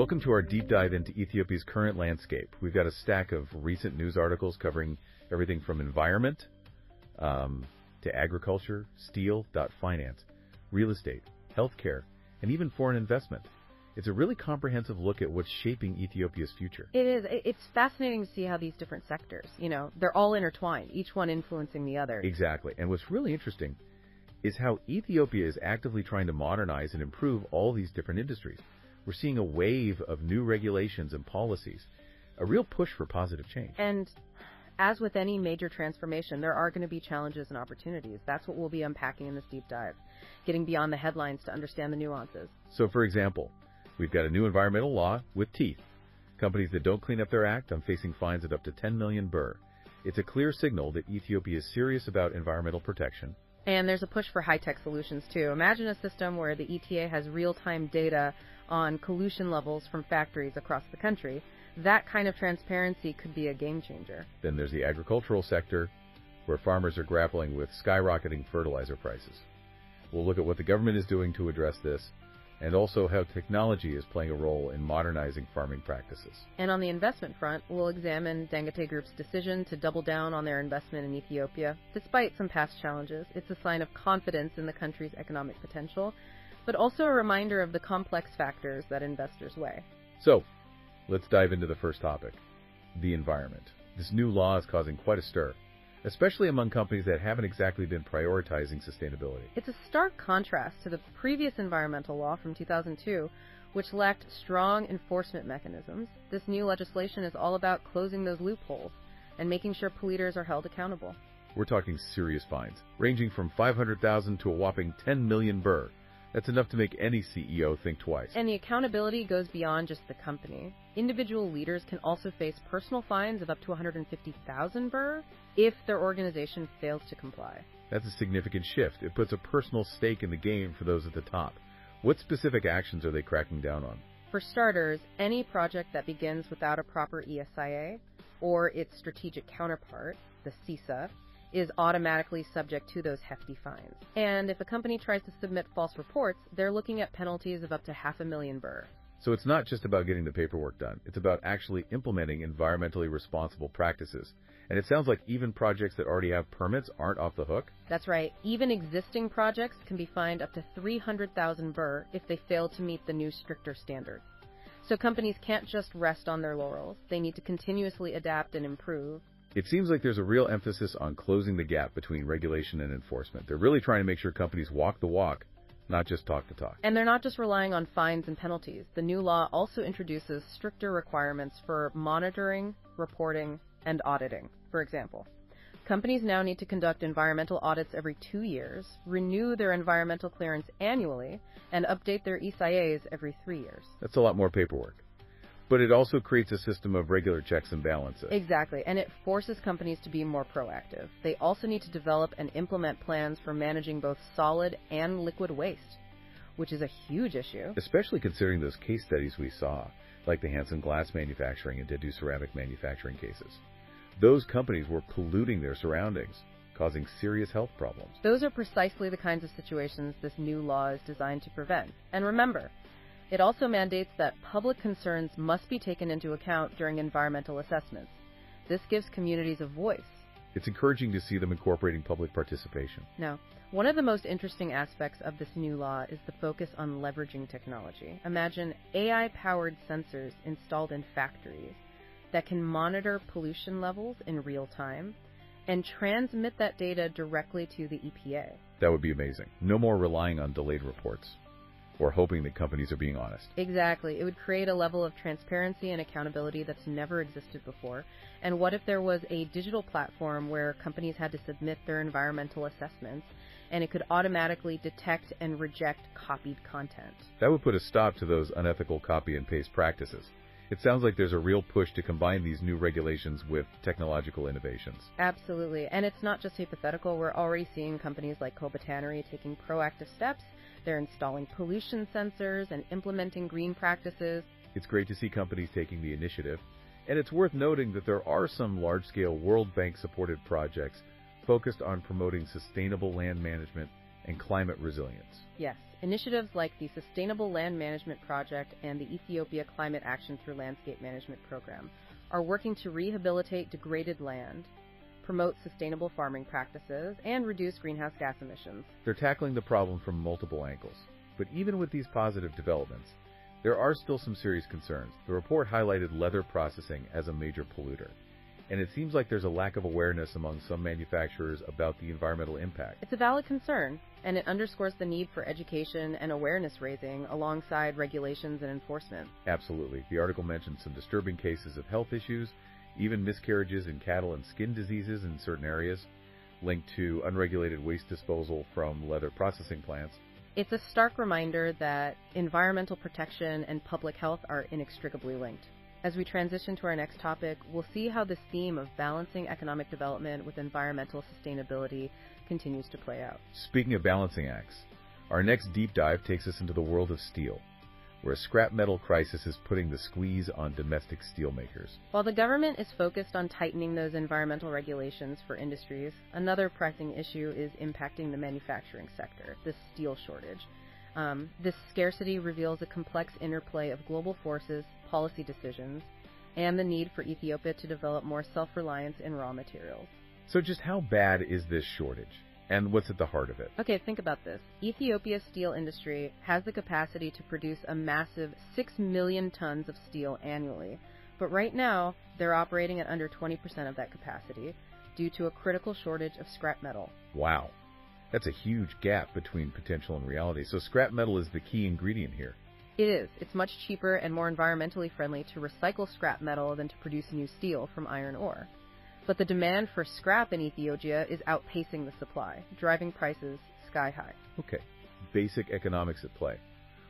Welcome to our deep dive into Ethiopia's current landscape. We've got a stack of recent news articles covering everything from environment to agriculture, steel, finance, real estate, healthcare, and even foreign investment. It's a really comprehensive look at what's shaping Ethiopia's future. It is. It's fascinating to see how these different sectors, they're all intertwined, each one influencing the other. Exactly. And what's really interesting is how Ethiopia is actively trying to modernize and improve all these different industries. We're seeing a wave of new regulations and policies, a real push for positive change. And as with any major transformation, there are going to be challenges and opportunities. That's what we'll be unpacking in this deep dive, getting beyond the headlines to understand the nuances. So, for example, we've got a new environmental law with teeth. Companies that don't clean up their act are facing fines of up to 10 million birr. It's a clear signal that Ethiopia is serious about environmental protection. And there's a push for high-tech solutions, too. Imagine a system where the ETA has real-time data on pollution levels from factories across the country. That kind of transparency could be a game changer. Then there's the agricultural sector, where farmers are grappling with skyrocketing fertilizer prices. We'll look at what the government is doing to address this, and also how technology is playing a role in modernizing farming practices. And on the investment front, we'll examine Dangote Group's decision to double down on their investment in Ethiopia. Despite some past challenges, it's a sign of confidence in the country's economic potential, but also a reminder of the complex factors that investors weigh. So, let's dive into the first topic, the environment. This new law is causing quite a stir, especially among companies that haven't exactly been prioritizing sustainability. It's a stark contrast to the previous environmental law from 2002, which lacked strong enforcement mechanisms. This new legislation is all about closing those loopholes and making sure polluters are held accountable. We're talking serious fines, ranging from 500,000 to a whopping 10 million birr. That's enough to make any CEO think twice. And the accountability goes beyond just the company. Individual leaders can also face personal fines of up to 150,000 birr if their organization fails to comply. That's a significant shift. It puts a personal stake in the game for those at the top. What specific actions are they cracking down on? For starters, any project that begins without a proper ESIA or its strategic counterpart, the CISA, is automatically subject to those hefty fines. And if a company tries to submit false reports, they're looking at penalties of up to 500,000 birr. So it's not just about getting the paperwork done. It's about actually implementing environmentally responsible practices. And it sounds like even projects that already have permits aren't off the hook. That's right. Even existing projects can be fined up to 300,000 birr if they fail to meet the new stricter standards. So companies can't just rest on their laurels. They need to continuously adapt and improve. It seems like there's a real emphasis on closing the gap between regulation and enforcement. They're really trying to make sure companies walk the walk, not just talk the talk. And they're not just relying on fines and penalties. The new law also introduces stricter requirements for monitoring, reporting, and auditing. For example, companies now need to conduct environmental audits every 2 years, renew their environmental clearance annually, and update their ESIAs every 3 years. That's a lot more paperwork. But it also creates a system of regular checks and balances. Exactly, and it forces companies to be more proactive. They also need to develop and implement plans for managing both solid and liquid waste, which is a huge issue. Especially considering those case studies we saw, like the Hansen glass manufacturing and Dedu ceramic manufacturing cases. Those companies were polluting their surroundings, causing serious health problems. Those are precisely the kinds of situations this new law is designed to prevent. And remember, it also mandates that public concerns must be taken into account during environmental assessments. This gives communities a voice. It's encouraging to see them incorporating public participation. Now, one of the most interesting aspects of this new law is the focus on leveraging technology. Imagine AI-powered sensors installed in factories that can monitor pollution levels in real time and transmit that data directly to the EPA. That would be amazing. No more relying on delayed reports or hoping that companies are being honest. Exactly. It would create a level of transparency and accountability that's never existed before. And what if there was a digital platform where companies had to submit their environmental assessments and it could automatically detect and reject copied content? That would put a stop to those unethical copy and paste practices. It sounds like there's a real push to combine these new regulations with technological innovations. Absolutely. And it's not just hypothetical. We're already seeing companies like Koba Tannery taking proactive steps. They're installing pollution sensors and implementing green practices. It's great to see companies taking the initiative. And it's worth noting that there are some large-scale World Bank-supported projects focused on promoting sustainable land management and climate resilience. Yes, initiatives like the Sustainable Land Management Project and the Ethiopia Climate Action Through Landscape Management Program are working to rehabilitate degraded land, promote sustainable farming practices, and reduce greenhouse gas emissions. They're tackling the problem from multiple angles. But even with these positive developments, there are still some serious concerns. The report highlighted leather processing as a major polluter, and it seems like there's a lack of awareness among some manufacturers about the environmental impact. It's a valid concern, and it underscores the need for education and awareness raising alongside regulations and enforcement. Absolutely. The article mentioned some disturbing cases of health issues, even miscarriages in cattle and skin diseases in certain areas, linked to unregulated waste disposal from leather processing plants. It's a stark reminder that environmental protection and public health are inextricably linked. As we transition to our next topic, we'll see how this theme of balancing economic development with environmental sustainability continues to play out. Speaking of balancing acts, our next deep dive takes us into the world of steel, where a scrap metal crisis is putting the squeeze on domestic steelmakers. While the government is focused on tightening those environmental regulations for industries, another pressing issue is impacting the manufacturing sector, the steel shortage. This scarcity reveals a complex interplay of global forces, policy decisions, and the need for Ethiopia to develop more self-reliance in raw materials. So just how bad is this shortage? And what's at the heart of it? Okay, think about this. Ethiopia's steel industry has the capacity to produce a massive 6 million tons of steel annually. But right now, they're operating at under 20% of that capacity due to a critical shortage of scrap metal. Wow. That's a huge gap between potential and reality. So scrap metal is the key ingredient here. It is. It's much cheaper and more environmentally friendly to recycle scrap metal than to produce new steel from iron ore. But the demand for scrap in Ethiopia is outpacing the supply, driving prices sky high. Okay, basic economics at play.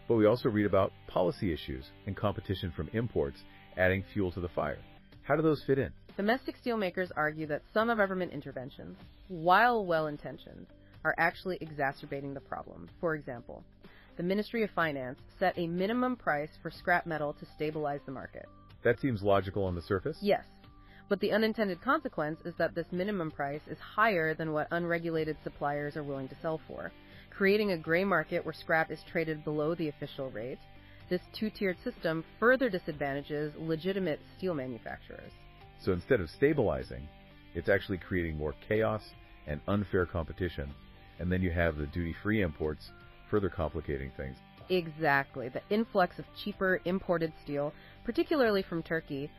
But we also read about policy issues and competition from imports adding fuel to the fire. How do those fit in? Domestic steelmakers argue that some government interventions, while well-intentioned, are actually exacerbating the problem. For example, the Ministry of Finance set a minimum price for scrap metal to stabilize the market. That seems logical on the surface. Yes. But the unintended consequence is that this minimum price is higher than what unregulated suppliers are willing to sell for, creating a gray market where scrap is traded below the official rate. This two-tiered system further disadvantages legitimate steel manufacturers. So instead of stabilizing, it's actually creating more chaos and unfair competition, and then you have the duty-free imports further complicating things. Exactly. The influx of cheaper imported steel, particularly from Turkey,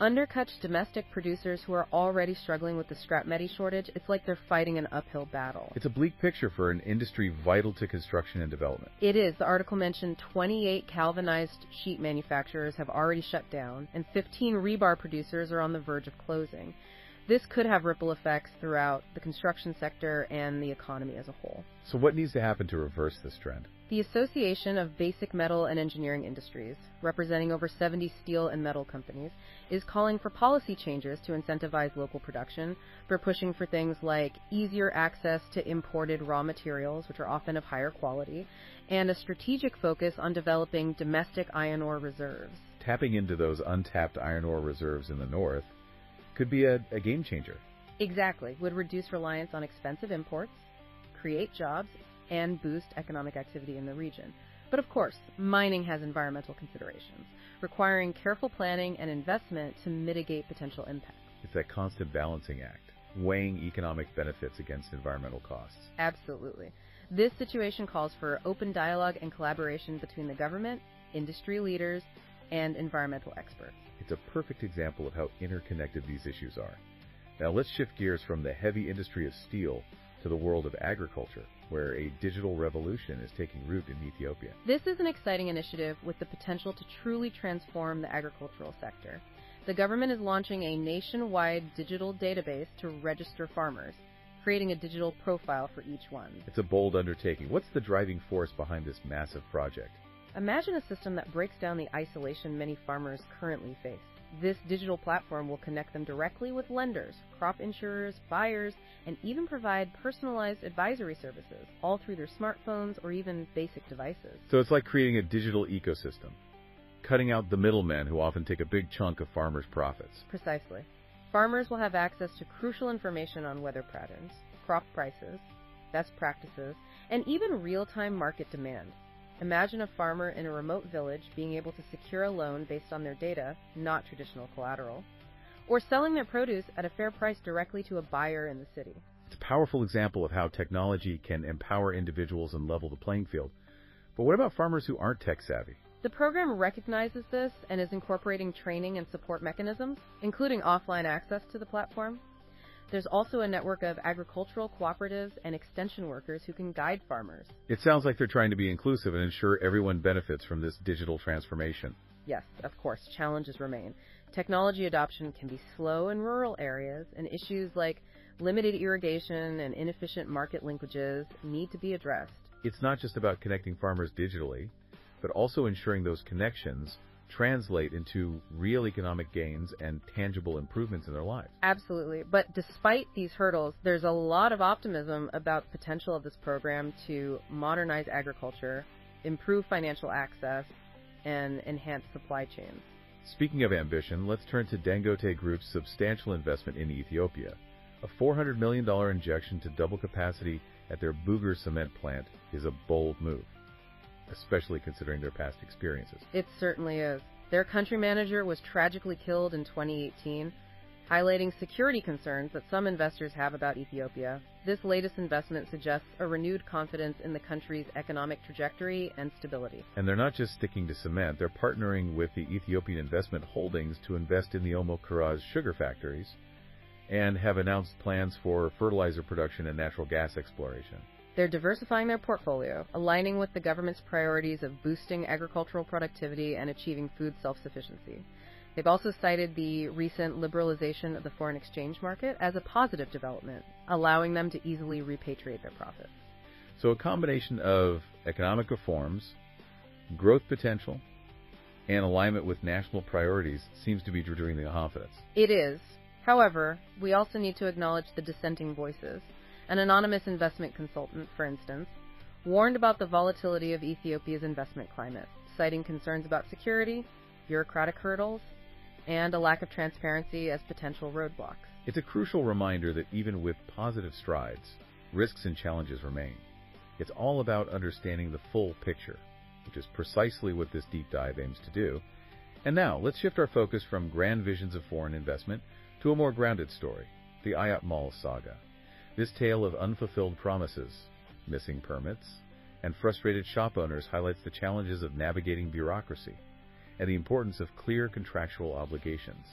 undercuts domestic producers who are already struggling with the scrap metal shortage. It's like they're fighting an uphill battle. It's a bleak picture for an industry vital to construction and development. It is. The article mentioned 28 galvanized sheet manufacturers have already shut down, and 15 rebar producers are on the verge of closing. This could have ripple effects throughout the construction sector and the economy as a whole. So what needs to happen to reverse this trend? The Association of Basic Metal and Engineering Industries, representing over 70 steel and metal companies, is calling for policy changes to incentivize local production. They're pushing for things like easier access to imported raw materials, which are often of higher quality, and a strategic focus on developing domestic iron ore reserves. Tapping into those untapped iron ore reserves in the north could be a game changer. Exactly. Would reduce reliance on expensive imports, create jobs, and boost economic activity in the region. But of course, mining has environmental considerations, requiring careful planning and investment to mitigate potential impacts. It's that constant balancing act, weighing economic benefits against environmental costs. Absolutely. This situation calls for open dialogue and collaboration between the government, industry leaders, and environmental experts. It's a perfect example of how interconnected these issues are. Now let's shift gears from the heavy industry of steel to the world of agriculture, where a digital revolution is taking root in Ethiopia. This is an exciting initiative with the potential to truly transform the agricultural sector. The government is launching a nationwide digital database to register farmers, creating a digital profile for each one. It's a bold undertaking. What's the driving force behind this massive project? Imagine a system that breaks down the isolation many farmers currently face. This digital platform will connect them directly with lenders, crop insurers, buyers, and even provide personalized advisory services, all through their smartphones or even basic devices. So it's like creating a digital ecosystem, cutting out the middlemen who often take a big chunk of farmers' profits. Precisely. Farmers will have access to crucial information on weather patterns, crop prices, best practices, and even real-time market demand. Imagine a farmer in a remote village being able to secure a loan based on their data, not traditional collateral, or selling their produce at a fair price directly to a buyer in the city. It's a powerful example of how technology can empower individuals and level the playing field. But what about farmers who aren't tech-savvy? The program recognizes this and is incorporating training and support mechanisms, including offline access to the platform. There's also a network of agricultural cooperatives and extension workers who can guide farmers. It sounds like they're trying to be inclusive and ensure everyone benefits from this digital transformation. Yes, of course, challenges remain. Technology adoption can be slow in rural areas, and issues like limited irrigation and inefficient market linkages need to be addressed. It's not just about connecting farmers digitally, but also ensuring those connections translate into real economic gains and tangible improvements in their lives. Absolutely. But despite these hurdles, there's a lot of optimism about the potential of this program to modernize agriculture, improve financial access, and enhance supply chains. Speaking of ambition, let's turn to Dangote Group's substantial investment in Ethiopia. A $400 million injection to double capacity at their Buger cement plant is a bold move, especially considering their past experiences. It certainly is. Their country manager was tragically killed in 2018, highlighting security concerns that some investors have about Ethiopia. This latest investment suggests a renewed confidence in the country's economic trajectory and stability. And they're not just sticking to cement, they're partnering with the Ethiopian Investment Holdings to invest in the Omo Kuraz sugar factories and have announced plans for fertilizer production and natural gas exploration. They're diversifying their portfolio, aligning with the government's priorities of boosting agricultural productivity and achieving food self-sufficiency. They've also cited the recent liberalization of the foreign exchange market as a positive development, allowing them to easily repatriate their profits. So a combination of economic reforms, growth potential, and alignment with national priorities seems to be drawing the confidence. It is. However, we also need to acknowledge the dissenting voices. An anonymous investment consultant, for instance, warned about the volatility of Ethiopia's investment climate, citing concerns about security, bureaucratic hurdles, and a lack of transparency as potential roadblocks. It's a crucial reminder that even with positive strides, risks and challenges remain. It's all about understanding the full picture, which is precisely what this deep dive aims to do. And now, let's shift our focus from grand visions of foreign investment to a more grounded story, the Ayat Mall saga. This tale of unfulfilled promises, missing permits, and frustrated shop owners highlights the challenges of navigating bureaucracy and the importance of clear contractual obligations.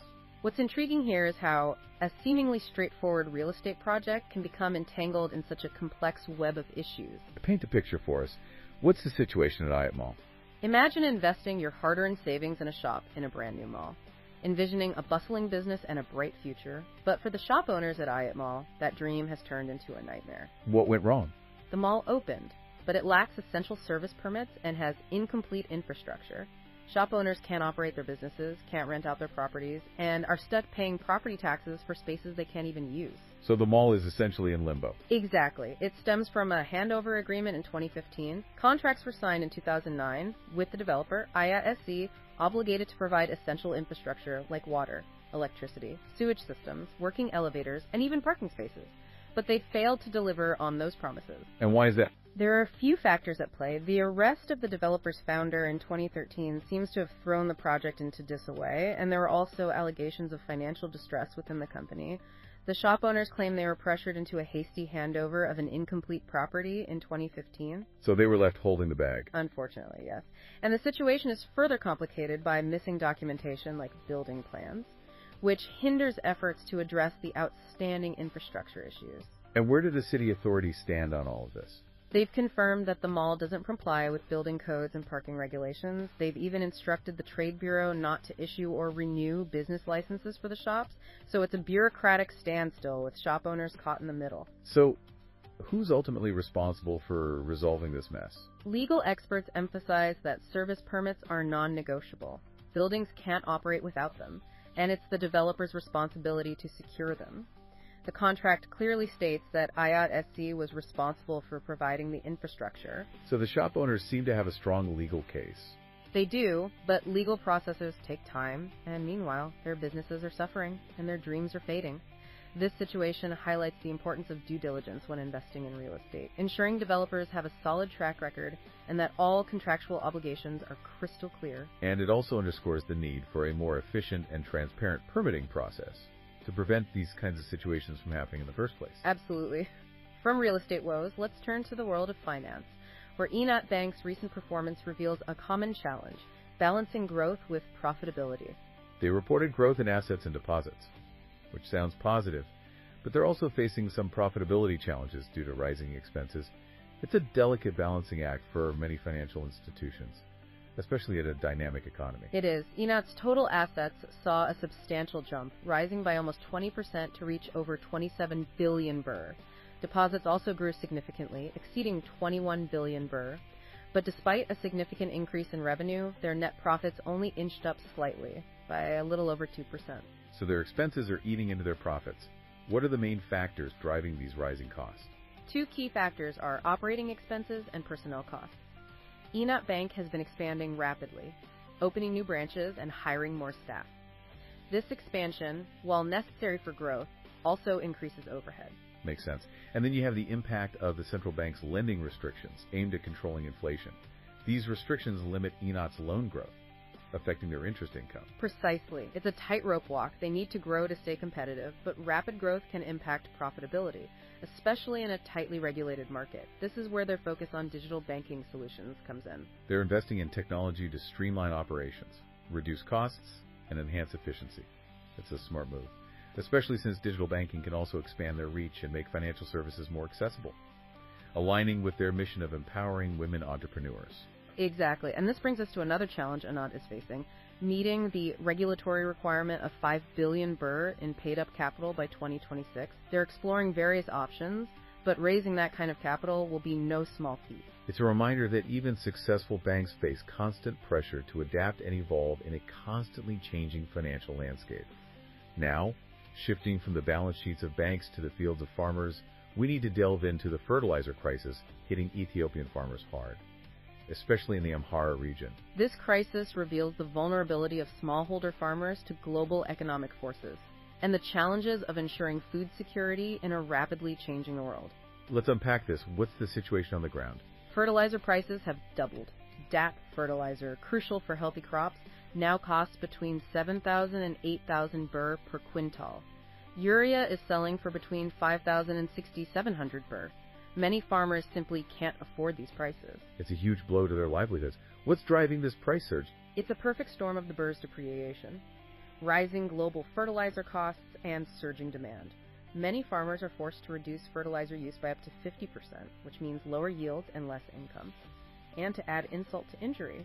What's intriguing here is how a seemingly straightforward real estate project can become entangled in such a complex web of issues. Paint a picture for us. What's the situation at Ayat Mall? Imagine investing your hard-earned savings in a shop in a brand new mall, envisioning a bustling business and a bright future. But for the shop owners at Ayat Mall, that dream has turned into a nightmare. What went wrong? The mall opened, but it lacks essential service permits and has incomplete infrastructure. Shop owners can't operate their businesses, can't rent out their properties, and are stuck paying property taxes for spaces they can't even use. So the mall is essentially in limbo. Exactly. It stems from a handover agreement in 2015. Contracts were signed in 2009 with the developer, Ayat SC, obligated to provide essential infrastructure like water, electricity, sewage systems, working elevators, and even parking spaces. But they failed to deliver on those promises. And why is that? There are a few factors at play. The arrest of the developer's founder in 2013 seems to have thrown the project into disarray, and there were also allegations of financial distress within the company. The shop owners claim they were pressured into a hasty handover of an incomplete property in 2015. So they were left holding the bag. Unfortunately, yes. And the situation is further complicated by missing documentation like building plans, which hinders efforts to address the outstanding infrastructure issues. And where do the city authorities stand on all of this? They've confirmed that the mall doesn't comply with building codes and parking regulations. They've even instructed the Trade Bureau not to issue or renew business licenses for the shops. So it's a bureaucratic standstill with shop owners caught in the middle. So who's ultimately responsible for resolving this mess? Legal experts emphasize that service permits are non-negotiable. Buildings can't operate without them, and it's the developer's responsibility to secure them. The contract clearly states that Ayat SC was responsible for providing the infrastructure. So the shop owners seem to have a strong legal case. They do, but legal processes take time, and meanwhile, their businesses are suffering, and their dreams are fading. This situation highlights the importance of due diligence when investing in real estate, ensuring developers have a solid track record and that all contractual obligations are crystal clear. And it also underscores the need for a more efficient and transparent permitting process to prevent these kinds of situations from happening in the first place. Absolutely. From real estate woes, let's turn to the world of finance, where Enat Bank's recent performance reveals a common challenge: balancing growth with profitability. They reported growth in assets and deposits, which sounds positive, but they're also facing some profitability challenges due to rising expenses. It's a delicate balancing act for many financial institutions, especially in a dynamic economy. It is. Enat's total assets saw a substantial jump, rising by almost 20% to reach over 27 billion birr. Deposits also grew significantly, exceeding 21 billion birr. But despite a significant increase in revenue, their net profits only inched up slightly, by a little over 2%. So their expenses are eating into their profits. What are the main factors driving these rising costs? Two key factors are operating expenses and personnel costs. Enat Bank has been expanding rapidly, opening new branches and hiring more staff. This expansion, while necessary for growth, also increases overhead. Makes sense. And then you have the impact of the central bank's lending restrictions aimed at controlling inflation. These restrictions limit Enat's loan growth, affecting their interest income. Precisely. It's a tightrope walk. They need to grow to stay competitive, but rapid growth can impact profitability, especially in a tightly regulated market. This is where their focus on digital banking solutions comes in. They're investing in technology to streamline operations, reduce costs, and enhance efficiency. It's a smart move, especially since digital banking can also expand their reach and make financial services more accessible, aligning with their mission of empowering women entrepreneurs. Exactly. And this brings us to another challenge Enat is facing: meeting the regulatory requirement of 5 billion birr in paid-up capital by 2026. They're exploring various options, but raising that kind of capital will be no small feat. It's a reminder that even successful banks face constant pressure to adapt and evolve in a constantly changing financial landscape. Now, shifting from the balance sheets of banks to the fields of farmers, we need to delve into the fertilizer crisis hitting Ethiopian farmers hard, especially in the Amhara region. This crisis reveals the vulnerability of smallholder farmers to global economic forces and the challenges of ensuring food security in a rapidly changing world. Let's unpack this. What's the situation on the ground? Fertilizer prices have doubled. DAP fertilizer, crucial for healthy crops, now costs between 7,000 and 8,000 birr per quintal. Urea is selling for between 5,000 and 6,700 birr. Many farmers simply can't afford these prices. It's a huge blow to their livelihoods. What's driving this price surge? It's a perfect storm of the birr's depreciation. Rising global fertilizer costs and surging demand. Many farmers are forced to reduce fertilizer use by up to 50%, which means lower yields and less income. And to add insult to injury,